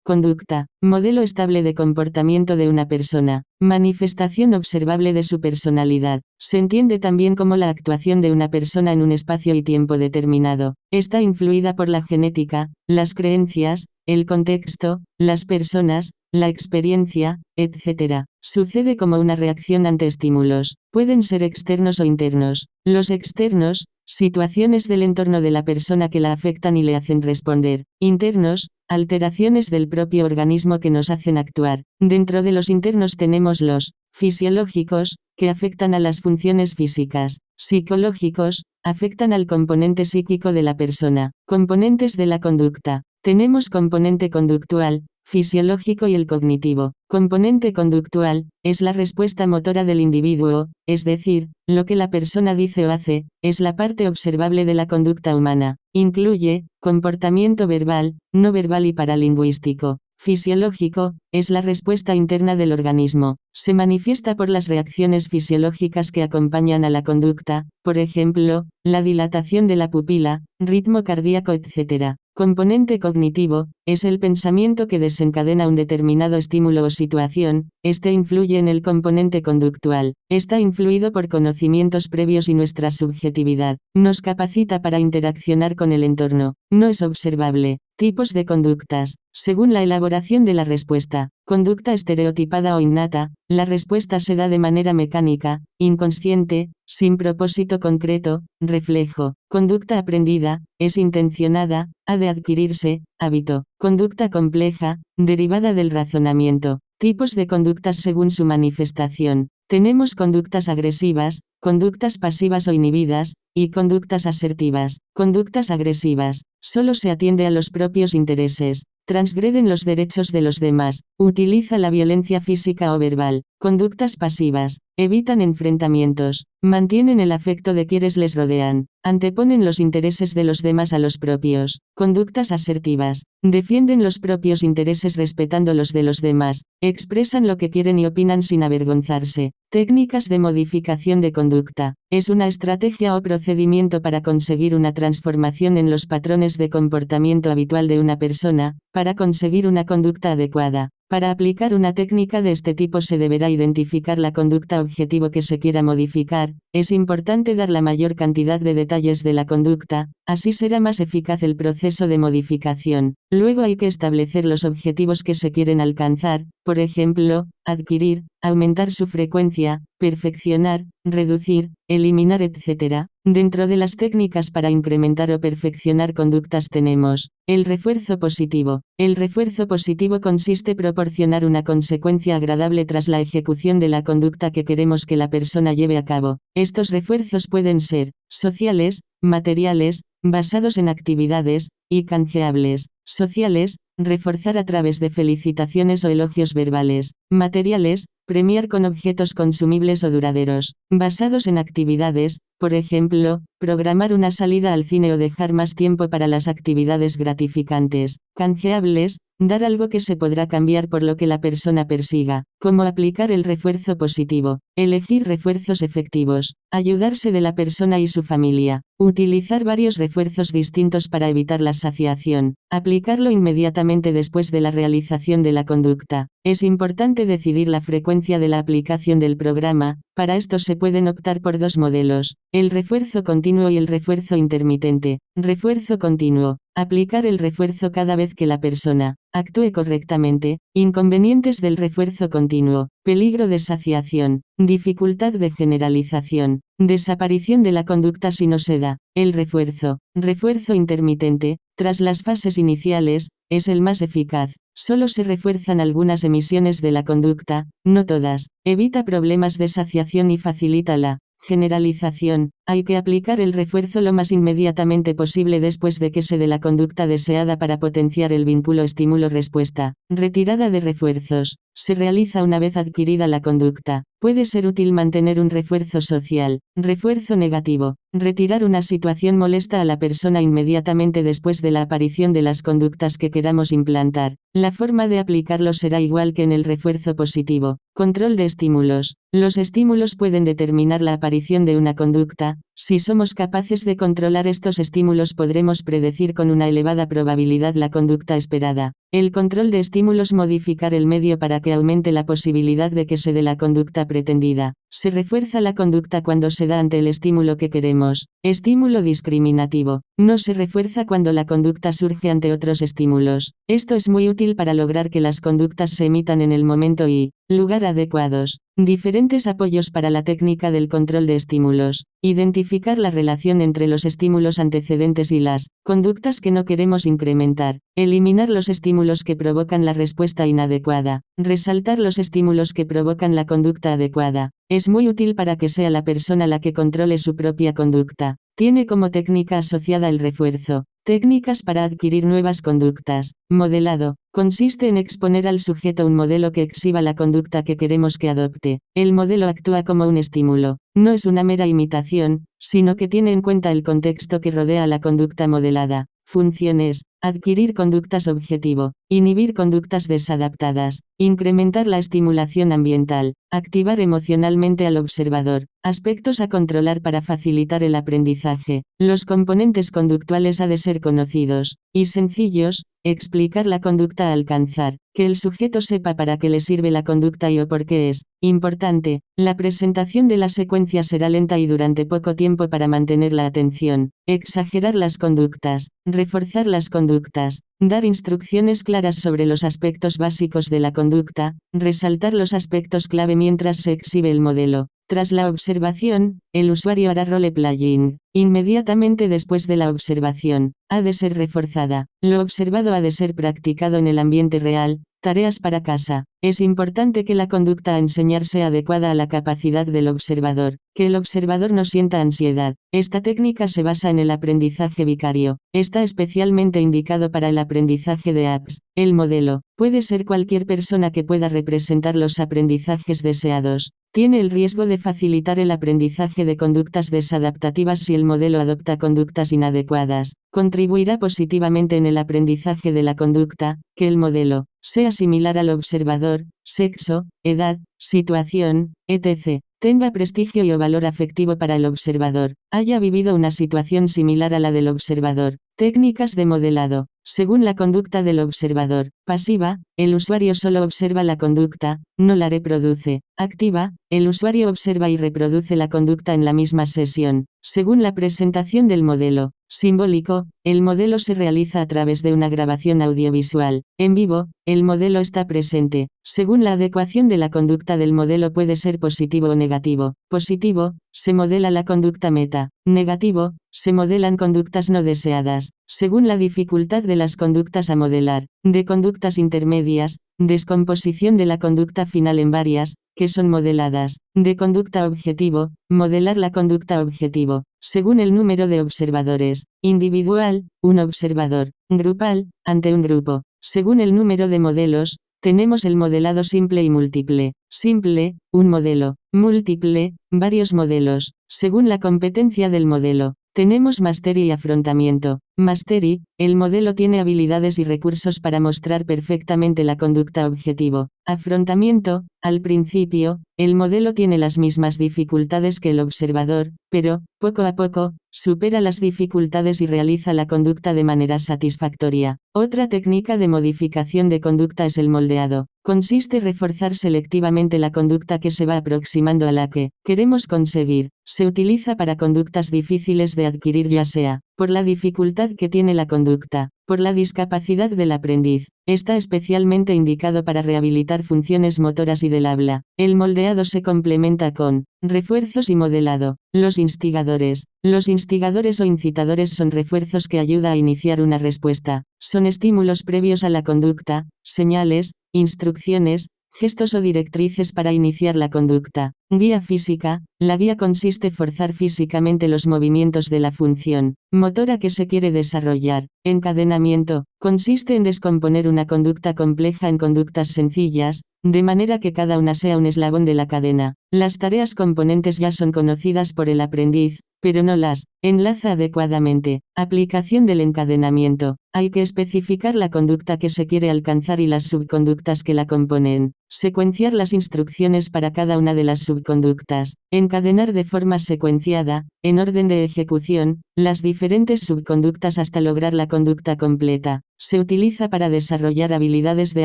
Conducta. Modelo estable de comportamiento de una persona. Manifestación observable de su personalidad. Se entiende también como la actuación de una persona en un espacio y tiempo determinado. Está influida por la genética, las creencias, el contexto, las personas, la experiencia, etc. Sucede como una reacción ante estímulos. Pueden ser externos o internos. Los externos, situaciones del entorno de la persona que la afectan y le hacen responder. Internos, alteraciones del propio organismo que nos hacen actuar. Dentro de los internos tenemos los fisiológicos, que afectan a las funciones físicas. Psicológicos, afectan al componente psíquico de la persona. Componentes de la conducta. Tenemos componente conductual, fisiológico y el cognitivo. Componente conductual, es la respuesta motora del individuo, es decir, lo que la persona dice o hace, es la parte observable de la conducta humana. Incluye, comportamiento verbal, no verbal y paralingüístico. Fisiológico, es la respuesta interna del organismo. Se manifiesta por las reacciones fisiológicas que acompañan a la conducta, por ejemplo, la dilatación de la pupila, ritmo cardíaco, etc. Componente cognitivo, es el pensamiento que desencadena un determinado estímulo o situación, este influye en el componente conductual, está influido por conocimientos previos y nuestra subjetividad, nos capacita para interaccionar con el entorno, no es observable. Tipos de conductas. Según la elaboración de la respuesta, conducta estereotipada o innata, la respuesta se da de manera mecánica, inconsciente, sin propósito concreto, reflejo. Conducta aprendida, es intencionada, ha de adquirirse, hábito. Conducta compleja, derivada del razonamiento. Tipos de conductas según su manifestación. Tenemos conductas agresivas, conductas pasivas o inhibidas, y conductas asertivas. Conductas agresivas. Solo se atiende a los propios intereses. Transgreden los derechos de los demás. Utiliza la violencia física o verbal. Conductas pasivas. Evitan enfrentamientos. Mantienen el afecto de quienes les rodean. Anteponen los intereses de los demás a los propios. Conductas asertivas. Defienden los propios intereses respetando los de los demás. Expresan lo que quieren y opinan sin avergonzarse. Técnicas de modificación de conducta. Es una estrategia o procedimiento para conseguir una transformación en los patrones de comportamiento habitual de una persona, para conseguir una conducta adecuada. Para aplicar una técnica de este tipo se deberá identificar la conducta objetivo que se quiera modificar, es importante dar la mayor cantidad de detalles de la conducta, así será más eficaz el proceso de modificación. Luego hay que establecer los objetivos que se quieren alcanzar, por ejemplo, adquirir, aumentar su frecuencia, perfeccionar, reducir, eliminar, etc. Dentro de las técnicas para incrementar o perfeccionar conductas tenemos el refuerzo positivo. El refuerzo positivo consiste en proporcionar una consecuencia agradable tras la ejecución de la conducta que queremos que la persona lleve a cabo. Estos refuerzos pueden ser sociales, materiales, basados en actividades, y canjeables. Sociales, reforzar a través de felicitaciones o elogios verbales. Materiales, premiar con objetos consumibles o duraderos. Basados en actividades, por ejemplo, programar una salida al cine o dejar más tiempo para las actividades gratificantes. Canjeables, dar algo que se podrá cambiar por lo que la persona persiga. Cómo aplicar el refuerzo positivo. Elegir refuerzos efectivos. Ayudarse de la persona y su familia. Utilizar varios refuerzos distintos para evitar la saciación. Aplicarlo inmediatamente después de la realización de la conducta. Es importante decidir la frecuencia de la aplicación del programa. Para esto se pueden optar por dos modelos, el refuerzo continuo y el refuerzo intermitente. Refuerzo continuo. Aplicar el refuerzo cada vez que la persona actúe correctamente. Inconvenientes del refuerzo continuo. Peligro de saciación. Dificultad de generalización. Desaparición de la conducta si no se da. El refuerzo. Refuerzo intermitente. Tras las fases iniciales, es el más eficaz. Solo se refuerzan algunas emisiones de la conducta, no todas. Evita problemas de saciación y facilita la generalización. Hay que aplicar el refuerzo lo más inmediatamente posible después de que se dé la conducta deseada para potenciar el vínculo estímulo-respuesta. Retirada de refuerzos. Se realiza una vez adquirida la conducta. Puede ser útil mantener un refuerzo social. Refuerzo negativo. Retirar una situación molesta a la persona inmediatamente después de la aparición de las conductas que queramos implantar. La forma de aplicarlo será igual que en el refuerzo positivo. Control de estímulos. Los estímulos pueden determinar la aparición de una conducta, Si somos capaces de controlar estos estímulos podremos predecir con una elevada probabilidad la conducta esperada. El control de estímulos modificar el medio para que aumente la posibilidad de que se dé la conducta pretendida. Se refuerza la conducta cuando se da ante el estímulo que queremos. Estímulo discriminativo. No se refuerza cuando la conducta surge ante otros estímulos. Esto es muy útil para lograr que las conductas se emitan en el momento y lugar adecuados. Diferentes apoyos para la técnica del control de estímulos. Identificar la relación entre los estímulos antecedentes y las conductas que no queremos incrementar. Eliminar los estímulos que provocan la respuesta inadecuada. Resaltar los estímulos que provocan la conducta adecuada. Es muy útil para que sea la persona la que controle su propia conducta. Tiene como técnica asociada el refuerzo. Técnicas para adquirir nuevas conductas. Modelado. Consiste en exponer al sujeto un modelo que exhiba la conducta que queremos que adopte. El modelo actúa como un estímulo. No es una mera imitación, sino que tiene en cuenta el contexto que rodea a la conducta modelada. Funciones. Adquirir conductas objetivo. Inhibir conductas desadaptadas. Incrementar la estimulación ambiental. Activar emocionalmente al observador. Aspectos a controlar para facilitar el aprendizaje. Los componentes conductuales ha de ser conocidos y sencillos. Explicar la conducta a alcanzar. Que el sujeto sepa para qué le sirve la conducta y o por qué es importante. La presentación de la secuencia será lenta y durante poco tiempo para mantener la atención. Exagerar las conductas. Reforzar las conductas. Dar instrucciones claras sobre los aspectos básicos de la conducta. Resaltar los aspectos clave mientras se exhibe el modelo. Tras la observación, el usuario hará role-playing. Inmediatamente después de la observación, ha de ser reforzada. Lo observado ha de ser practicado en el ambiente real. Tareas para casa. Es importante que la conducta a enseñar sea adecuada a la capacidad del observador, que el observador no sienta ansiedad. Esta técnica se basa en el aprendizaje vicario. Está especialmente indicado para el aprendizaje de apps. El modelo puede ser cualquier persona que pueda representar los aprendizajes deseados. Tiene el riesgo de facilitar el aprendizaje de conductas desadaptativas si el modelo adopta conductas inadecuadas. Contribuirá positivamente en el aprendizaje de la conducta, que el modelo sea similar al observador, sexo, edad, situación, etc. Tenga prestigio y o valor afectivo para el observador, haya vivido una situación similar a la del observador. Técnicas de modelado. Según la conducta del observador, pasiva, el usuario solo observa la conducta, no la reproduce. Activa, el usuario observa y reproduce la conducta en la misma sesión. Según la presentación del modelo, simbólico, el modelo se realiza a través de una grabación audiovisual. En vivo, el modelo está presente. Según la adecuación de la conducta del modelo puede ser positivo o negativo. Positivo, se modela la conducta meta. Negativo, se modelan conductas no deseadas. Según la dificultad de las conductas a modelar, de conductas intermedias, descomposición de la conducta final en varias, que son modeladas, de conducta objetivo, modelar la conducta objetivo, según el número de observadores, individual, un observador, grupal, ante un grupo, según el número de modelos, tenemos el modelado simple y múltiple. Simple, un modelo, múltiple, varios modelos, según la competencia del modelo. Tenemos mastery y afrontamiento. Mastery, el modelo tiene habilidades y recursos para mostrar perfectamente la conducta objetivo. Afrontamiento, al principio, el modelo tiene las mismas dificultades que el observador, pero, poco a poco, supera las dificultades y realiza la conducta de manera satisfactoria. Otra técnica de modificación de conducta es el moldeado. Consiste en reforzar selectivamente la conducta que se va aproximando a la que queremos conseguir. Se utiliza para conductas difíciles de adquirir, ya sea por la dificultad que tiene la conducta, por la discapacidad del aprendiz. Está especialmente indicado para rehabilitar funciones motoras y del habla. El moldeado se complementa con refuerzos y modelado. Los instigadores. Los instigadores o incitadores son refuerzos que ayudan a iniciar una respuesta. Son estímulos previos a la conducta, señales, instrucciones, gestos o directrices para iniciar la conducta. Guía física. La guía consiste en forzar físicamente los movimientos de la función motora que se quiere desarrollar. Encadenamiento. Consiste en descomponer una conducta compleja en conductas sencillas, de manera que cada una sea un eslabón de la cadena. Las tareas componentes ya son conocidas por el aprendiz, pero no las enlaza adecuadamente. Aplicación del encadenamiento. Hay que especificar la conducta que se quiere alcanzar y las subconductas que la componen. Secuenciar las instrucciones para cada una de las subconductas. subconductas, encadenar de forma secuenciada, en orden de ejecución, las diferentes subconductas hasta lograr la conducta completa. Se utiliza para desarrollar habilidades de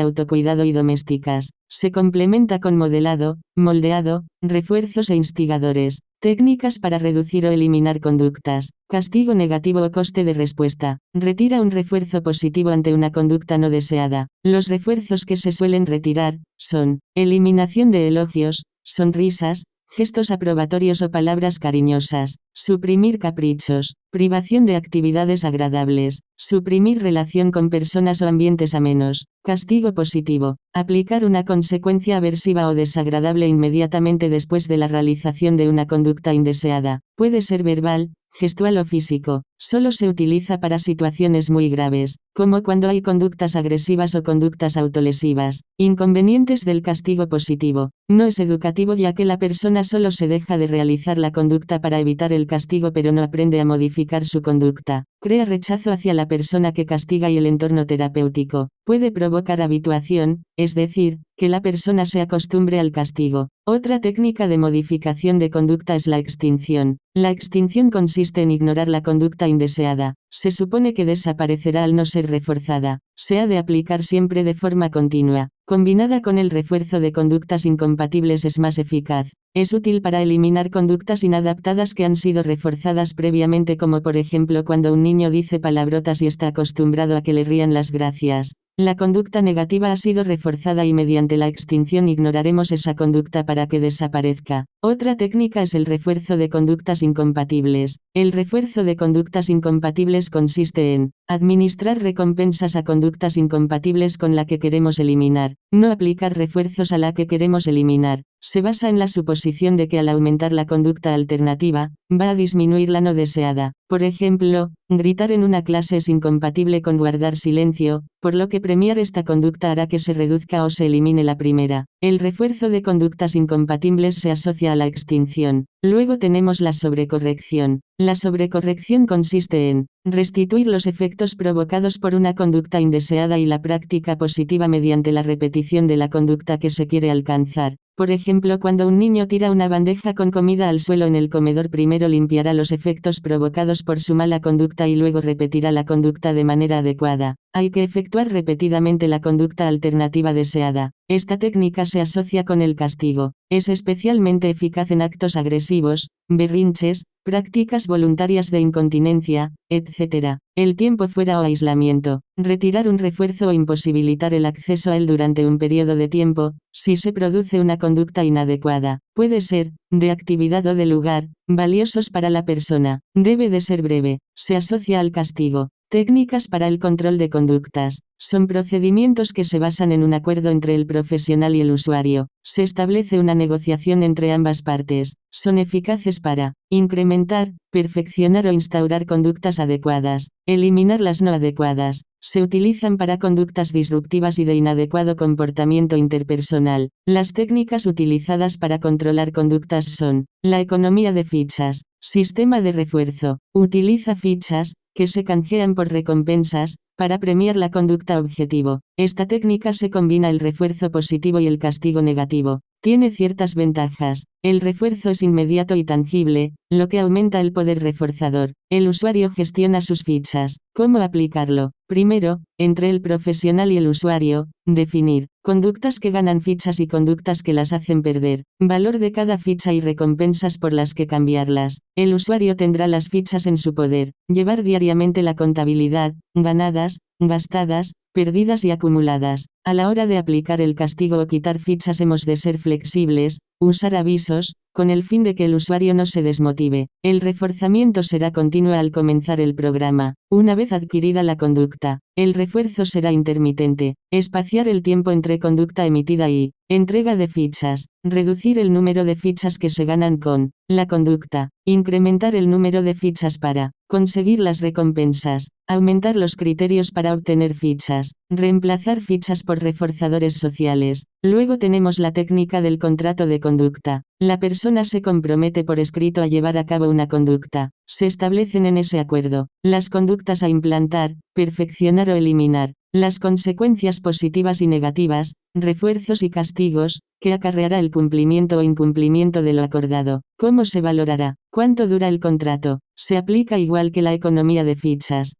autocuidado y domésticas. Se complementa con modelado, moldeado, refuerzos e instigadores. Técnicas para reducir o eliminar conductas. Castigo negativo o coste de respuesta. Retira un refuerzo positivo ante una conducta no deseada. Los refuerzos que se suelen retirar son eliminación de elogios, sonrisas, gestos aprobatorios o palabras cariñosas, suprimir caprichos, privación de actividades agradables, suprimir relación con personas o ambientes amenos, castigo positivo, aplicar una consecuencia aversiva o desagradable inmediatamente después de la realización de una conducta indeseada, puede ser verbal, gestual o físico, solo se utiliza para situaciones muy graves, como cuando hay conductas agresivas o conductas autolesivas. Inconvenientes del castigo positivo. No es educativo ya que la persona solo se deja de realizar la conducta para evitar el castigo pero no aprende a modificar su conducta. Crea rechazo hacia la persona que castiga y el entorno terapéutico. Puede provocar habituación, es decir, que la persona se acostumbre al castigo. Otra técnica de modificación de conducta es la extinción. La extinción consiste en ignorar la conducta indeseada. Se supone que desaparecerá al no ser reforzada. Se ha de aplicar siempre de forma continua. Combinada con el refuerzo de conductas incompatibles es más eficaz. Es útil para eliminar conductas inadaptadas que han sido reforzadas previamente, como por ejemplo cuando un niño dice palabrotas y está acostumbrado a que le rían las gracias. La conducta negativa ha sido reforzada y mediante la extinción ignoraremos esa conducta para que desaparezca. Otra técnica es el refuerzo de conductas incompatibles. El refuerzo de conductas incompatibles consiste en administrar recompensas a conductas incompatibles con la que queremos eliminar. No aplicar refuerzos a la que queremos eliminar. Se basa en la suposición de que al aumentar la conducta alternativa, va a disminuir la no deseada. Por ejemplo, gritar en una clase es incompatible con guardar silencio, por lo que premiar esta conducta hará que se reduzca o se elimine la primera. El refuerzo de conductas incompatibles se asocia a la extinción. Luego tenemos la sobrecorrección. La sobrecorrección consiste en restituir los efectos provocados por una conducta indeseada y la práctica positiva mediante la repetición de la conducta que se quiere alcanzar. Por ejemplo, cuando un niño tira una bandeja con comida al suelo en el comedor, primero limpiará los efectos provocados por su mala conducta y luego repetirá la conducta de manera adecuada. Hay que efectuar repetidamente la conducta alternativa deseada. Esta técnica se asocia con el castigo. Es especialmente eficaz en actos agresivos, berrinches, prácticas voluntarias de incontinencia, etc. El tiempo fuera o aislamiento. Retirar un refuerzo o imposibilitar el acceso a él durante un periodo de tiempo, si se produce una conducta inadecuada. Puede ser, de actividad o de lugar, valiosos para la persona. Debe de ser breve. Se asocia al castigo. Técnicas para el control de conductas. Son procedimientos que se basan en un acuerdo entre el profesional y el usuario. Se establece una negociación entre ambas partes. Son eficaces para incrementar, perfeccionar o instaurar conductas adecuadas, eliminar las no adecuadas. Se utilizan para conductas disruptivas y de inadecuado comportamiento interpersonal. Las técnicas utilizadas para controlar conductas son la economía de fichas, sistema de refuerzo. Utiliza fichas, que se canjean por recompensas, para premiar la conducta objetivo. Esta técnica se combina el refuerzo positivo y el castigo negativo. Tiene ciertas ventajas. El refuerzo es inmediato y tangible, lo que aumenta el poder reforzador. El usuario gestiona sus fichas. ¿Cómo aplicarlo? Primero, entre el profesional y el usuario, definir conductas que ganan fichas y conductas que las hacen perder. Valor de cada ficha y recompensas por las que cambiarlas. El usuario tendrá las fichas en su poder. Llevar diariamente la contabilidad, ganadas, gastadas, perdidas y acumuladas. A la hora de aplicar el castigo o quitar fichas hemos de ser flexibles, usar avisos, con el fin de que el usuario no se desmotive. El reforzamiento será continuo al comenzar el programa. Una vez adquirida la conducta, el refuerzo será intermitente. Espaciar el tiempo entre conducta emitida y entrega de fichas. Reducir el número de fichas que se ganan con la conducta. Incrementar el número de fichas para conseguir las recompensas. Aumentar los criterios para obtener fichas. Reemplazar fichas por reforzadores sociales. Luego tenemos la técnica del contrato de conducta. La persona se compromete por escrito a llevar a cabo una conducta. Se establecen en ese acuerdo las conductas a implantar, perfeccionar o eliminar. Las consecuencias positivas y negativas, refuerzos y castigos, que acarreará el cumplimiento o incumplimiento de lo acordado. ¿Cómo se valorará? ¿Cuánto dura el contrato? Se aplica igual que la economía de fichas.